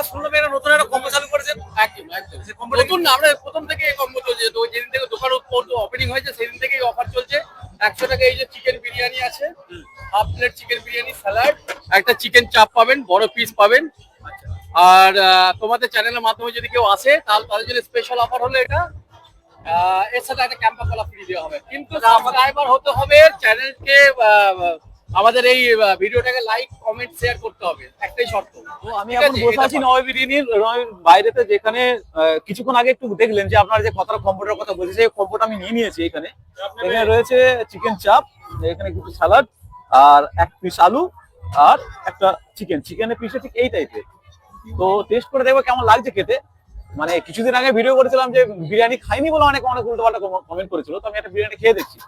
শুনলাম এরা নতুন একটা কম্বো চালু করেছেন। একদম একদম নতুন না, আমরা প্রথম থেকে এই কম্বো চলছে, তো যেদিন থেকে দোকান ওপেনিং হয়েছে সেদিন থেকেই অফার চলছে। 100 টাকা এই যে চিকেন বিরিয়ানি আছে, half plate chicken biryani, salad, একটা চিকেন চাপ পাবেন, বড় পিস পাবেন। আর তোমাদের চ্যানেলের মাধ্যমে যদি কেউ আসে তাহলে তাদের জন্য স্পেশাল অফার হলো এটা। এর সাথে একটা ক্যাম্পা কলা ফ্রি দেওয়া হবে, কিন্তু সাবস্ক্রাইবার হতে হবে, চ্যানেলকে আমাদের এই ভিডিওটাকে লাইক কমেন্ট শেয়ার করতে হবে, একটাই শর্ত। তো আমি এখন বসে আছি নয় বিরিয়ানির বাইরেতে, যেখানে কিছুক্ষণ আগে একটু দেখলেন যে আপনার যে কথাটা কম্বোটার কথা বলছি, সেই কম্বোটা আমি নিয়ে নিয়েছি। এখানে রয়েছে চিকেন চাপ, এখানে কিছু স্যালাড, আর এক পিস আলু, আর একটা চিকেনের পিসটা ঠিক এই টাইপের। তো টেস্ট করে দেখবো কেমন লাগছে খেতে। মানে কিছুদিন আগে ভিডিও করেছিলাম যে বিরিয়ানি খাইনি বলে অনেক উল্টো পাল্টা কমেন্ট করেছিল, তো আমি একটা বিরিয়ানি খেয়ে দেখছি।